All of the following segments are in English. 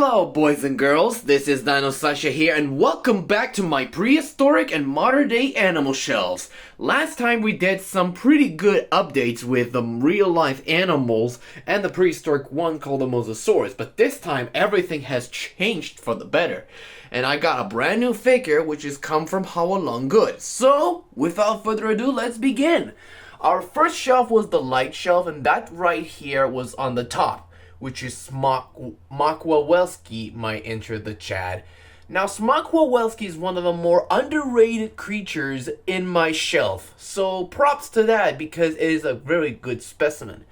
Hello boys and girls, this is DinoSasha here and welcome back to my prehistoric and modern day animal shelves. Last time we did some pretty good updates with the real life animals and the prehistoric one called the Mosasaurus, but this time everything has changed for the better. And I got a brand new figure which has come from How Long Good. So, without further ado, let's begin. Our first shelf was the light shelf and that right here was on the top, which is Smokwawelski might enter the chat. Now, Smokwawelski is one of the more underrated creatures in my shelf, so props to that because it is a very good specimen.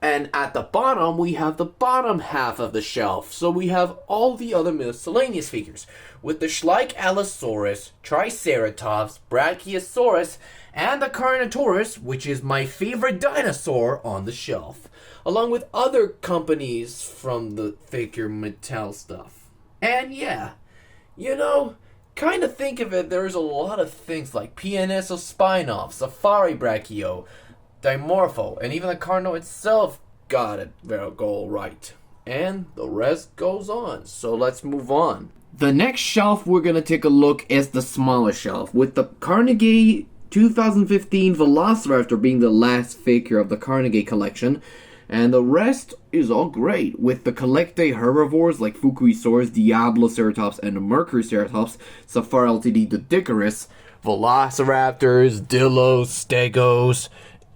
And at the bottom, we have the bottom half of the shelf, so we have all the other miscellaneous figures, with the Schleich Allosaurus, Triceratops, Brachiosaurus, and the Carnotaurus, which is my favorite dinosaur on the shelf, along with other companies from the figure Mattel stuff. And yeah, you know, kind of think of it, there's a lot of things like PNSospinov, Safari Brachio, Dimorpho, and even the Carno itself got it very goal right. And the rest goes on, so let's move on. The next shelf we're going to take a look is the smaller shelf, with the Carnegie 2015 Velociraptor being the last figure of the Carnegie collection. And the rest is all great, with the Collectae herbivores like Fukuisaurus, Diabloceratops, and Mercuryceratops, Safari Ltd, Doedicurus, Velociraptors, Dillos, Stegos,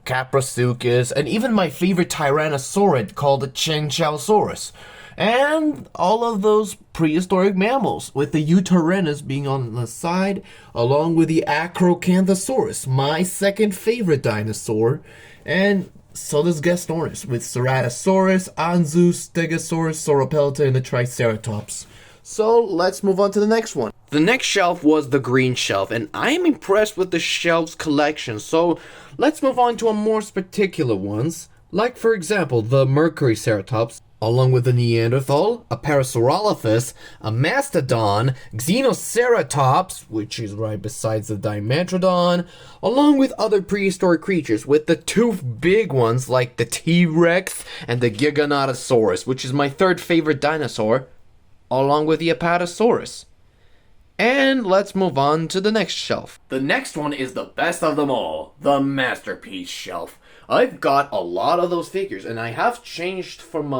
Caprasuchus, and even my favorite Tyrannosaurid called the Chinchousaurus. And all of those prehistoric mammals, with the Utarenus being on the side, along with the Acrocanthosaurus, my second favorite dinosaur, and so does Gastornis, with Ceratosaurus, Anzu, Stegosaurus, Sauropelta, and the Triceratops. So let's move on to the next one. The next shelf was the green shelf, and I am impressed with the shelf's collection, so let's move on to a more particular ones, like for example the Mercuryceratops, along with a Neanderthal, a Parasaurolophus, a Mastodon, Xenoceratops, which is right besides the Dimetrodon, along with other prehistoric creatures, with the two big ones like the T-Rex and the Giganotosaurus, which is my third favorite dinosaur, along with the Apatosaurus. And let's move on to the next shelf. The next one is the best of them all, the Masterpiece shelf. I've got a lot of those figures, and I have changed from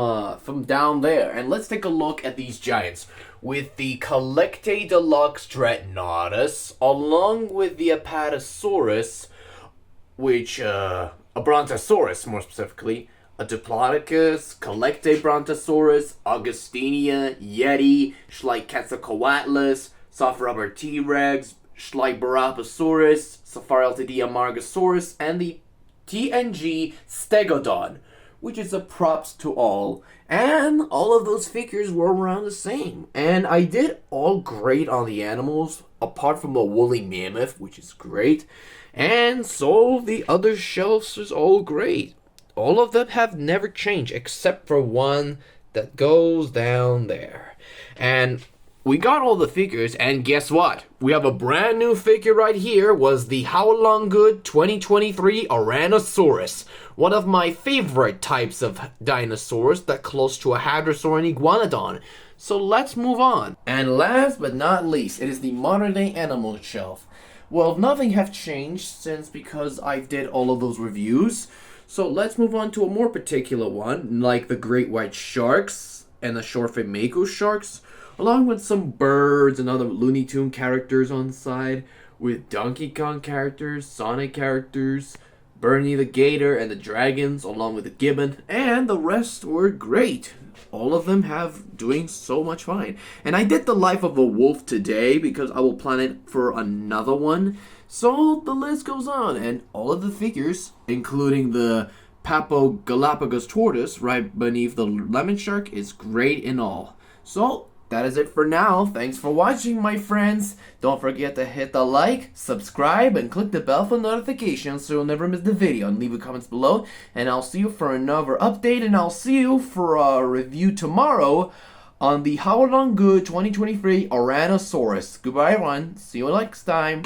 down there. And let's take a look at these giants, with the Collectae Deluxe Dreadnoughtus, along with the Apatosaurus, which, a Brontosaurus more specifically, a Diplodocus, Collectae Brontosaurus, Augustinia, Yeti, Schleichquetzalcoatlus, Soft Rubber T-Rex, Schleichbarapasaurus, Safari Ltd Amargasaurus, and the TNG Stegodon, which is a props to all. And all of those figures were around the same. And I did all great on the animals, apart from the woolly mammoth, which is great. And so the other shelves is all great. All of them have never changed, except for one that goes down there. And we got all the figures, and guess what? We have a brand new figure right here, was the How Long Good 2023 Ouranosaurus. One of my favorite types of dinosaurs, that close to a hadrosaur and iguanodon. So let's move on. And last but not least, it is the modern day animal shelf. Well, nothing have changed since because I did all of those reviews. So let's move on to a more particular one, like the great white sharks and the short-fin mako sharks, along with some birds and other Looney Tune characters on the side, with Donkey Kong characters, Sonic characters, Bernie the Gator and the dragons, along with the gibbon, and the rest were great. All of them have doing so much fine. And I did the life of a wolf today because I will plan it for another one. So the list goes on, and all of the figures, including the Papo Galapagos tortoise right beneath the lemon shark, is great in all. So that is it for now. Thanks for watching, my friends. Don't forget to hit the like, subscribe, and click the bell for notifications so you'll never miss the video. And leave your comments below. And I'll see you for another update. And I'll see you for a review tomorrow on the How Long Good 2023 Ouranosaurus. Goodbye, everyone. See you next time.